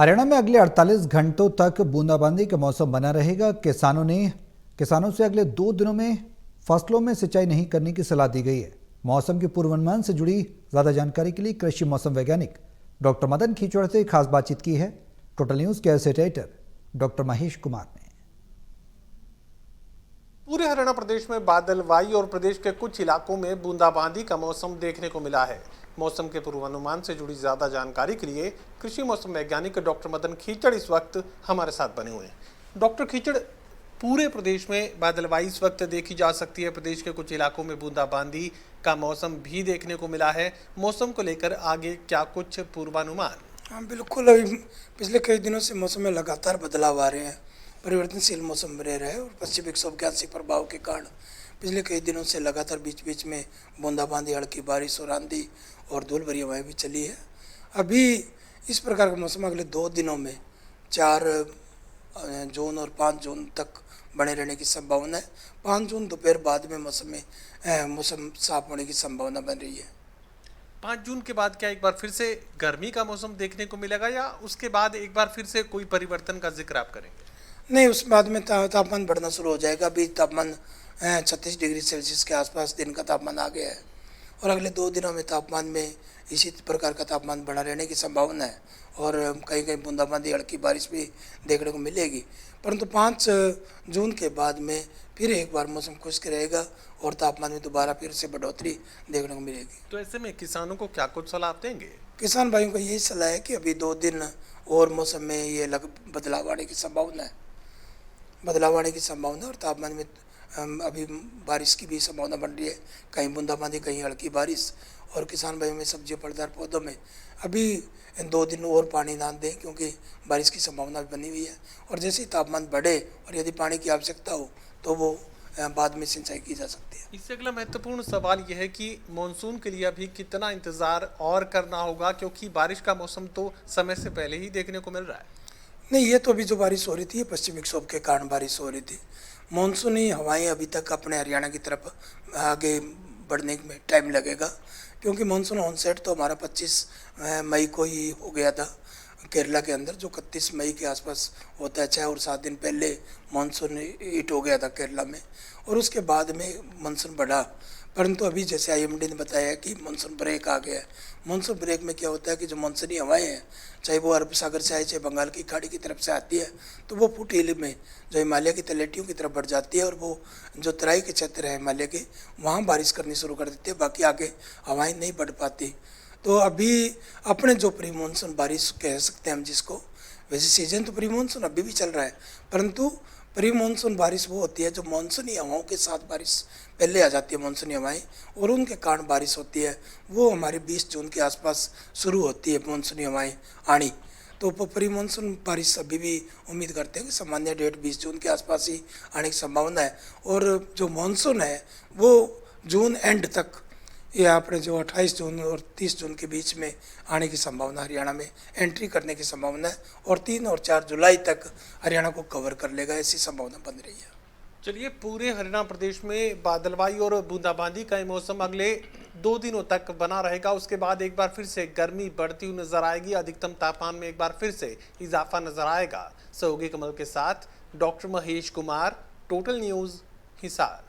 हरियाणा में अगले 48 घंटों तक बूंदाबांदी का मौसम बना रहेगा। किसानों से अगले 2 दिनों में फसलों में सिंचाई नहीं करने की सलाह दी गई है। मौसम के पूर्वानुमान से जुड़ी ज्यादा जानकारी के लिए कृषि मौसम वैज्ञानिक डॉक्टर मदन खीचड़ से खास बातचीत की है। टोटल न्यूज के associate editor doctor Mahesh Kumar ने। पूरे हरियाणा प्रदेश में बादलवाई और प्रदेश के कुछ इलाकों में बूंदाबांदी का मौसम देखने को मिला है। मौसम के पूर्वानुमान से जुड़ी ज्यादा जानकारी के लिए कृषि मौसम वैज्ञानिक डॉक्टर मदन खीचड़ इस वक्त हमारे साथ बने हुए हैं। डॉक्टर खीचड़, पूरे प्रदेश में बादलवाई इस वक्त देखी जा सकती है। प्रदेश के कुछ इलाकों में बूंदाबांदी का मौसम भी देखने को मिला है। मौसम को लेकर आगे क्या कुछ पूर्वानुमान? हाँ बिल्कुल, अभी पिछले कई दिनों से मौसम में लगातार बदलाव आ रहे हैं। परिवर्तनशील मौसम रह रहा है और पश्चिमी विक्षोभ के आंशिक प्रभाव के कारण पिछले कई दिनों से लगातार बीच बीच में बूंदाबांदी, हल्की बारिश और आंधी और धूल भरी हवाएं भी चली है। अभी इस प्रकार का मौसम अगले 2 दिनों में 4 जून और 5 जून तक बने रहने की संभावना है। 5 जून दोपहर बाद में मौसम साफ होने की संभावना बन रही है। 5 जून के बाद क्या एक बार फिर से गर्मी का मौसम देखने को मिलेगा या उसके बाद एक बार फिर से कोई परिवर्तन का जिक्र आप करेंगे? नहीं, उस बाद में तापमान बढ़ना शुरू हो जाएगा। अभी तापमान 36 डिग्री सेल्सियस के आसपास दिन का तापमान आ गया है और अगले 2 दिनों में तापमान में इसी प्रकार का तापमान बढ़ा रहने की संभावना है और कहीं कहीं बूंदाबांदी, हल्की बारिश भी देखने को मिलेगी। परंतु 5 जून के बाद में फिर एक बार मौसम खुश्क रहेगा और तापमान में दोबारा फिर से बढ़ोतरी देखने को मिलेगी। तो ऐसे में किसानों को क्या कुछ सलाह देंगे? किसान भाइयों को यही सलाह है कि अभी 2 दिन और मौसम में ये बदलाव आने की संभावना है। और तापमान में अभी बारिश की भी संभावना बन रही है। कहीं बूंदाबांदी, कहीं हल्की बारिश। और किसान भाइयों में सब्जी फलदार पौधों में अभी 2 दिन और पानी ना दें क्योंकि बारिश की संभावना भी बनी हुई है। और जैसे ही तापमान बढ़े और यदि पानी की आवश्यकता हो तो वो बाद में सिंचाई की जा सकती है। इससे अगला महत्वपूर्ण सवाल यह है कि मानसून के लिए अभी कितना इंतजार और करना होगा, क्योंकि बारिश का मौसम तो समय से पहले ही देखने को मिल रहा है। नहीं, ये तो अभी जो बारिश हो रही थी, पश्चिमी विक्षोभ के कारण बारिश हो रही थी। मानसूनी हवाएं अभी तक अपने हरियाणा की तरफ आगे बढ़ने में टाइम लगेगा क्योंकि मानसून ऑनसेट तो हमारा 25 मई को ही हो गया था केरला के अंदर, जो 31 मई के आसपास होता है। 6 और 7 दिन पहले मानसून हिट हो गया था केरला में और उसके बाद में मानसून बढ़ा। परंतु अभी जैसे आईएमडी ने बताया कि मानसून ब्रेक आ गया है। मानसून ब्रेक में क्या होता है कि जो मानसूनी हवाएं हैं, चाहे वो अरब सागर से आए, चाहे बंगाल की खाड़ी की तरफ से आती है, तो वो फुट हिल में जो हिमालय की तलहटियों की तरफ बढ़ जाती है और वो जो तराई के क्षेत्र है हिमालय के, वहाँ बारिश करनी शुरू कर देती है। बाकी आगे हवाएं नहीं बढ़ पाती। तो अभी अपने जो प्री मानसून बारिश कह सकते हैं हम जिसको, वैसे सीजन तो प्री मानसून अभी भी चल रहा है, परंतु प्री मानसून बारिश वो होती है जो मानसूनी हवाओं के साथ बारिश पहले आ जाती है। मानसूनी हवाएं और उनके कारण बारिश होती है, वो हमारी 20 जून के आसपास शुरू होती है मानसूनी हवाएं आनी। तो प्री मानसून बारिश अभी भी उम्मीद करते हैं कि सामान्य डेट 20 जून के आसपास ही आने की संभावना है। और जो मानसून है वो जून एंड तक, या अपने जो 28 जून और 30 जून के बीच में आने की संभावना, हरियाणा में एंट्री करने की संभावना है और 3 और 4 जुलाई तक हरियाणा को कवर कर लेगा, ऐसी संभावना बन रही है। चलिए, पूरे हरियाणा प्रदेश में बादलवाई और बूंदाबांदी का मौसम अगले 2 दिनों तक बना रहेगा। उसके बाद एक बार फिर से गर्मी बढ़ती हुई नजर आएगी। अधिकतम तापमान में एक बार फिर से इजाफा नजर आएगा। सहयोगी कमल के साथ doctor Mahesh Kumar, total news, Hisar.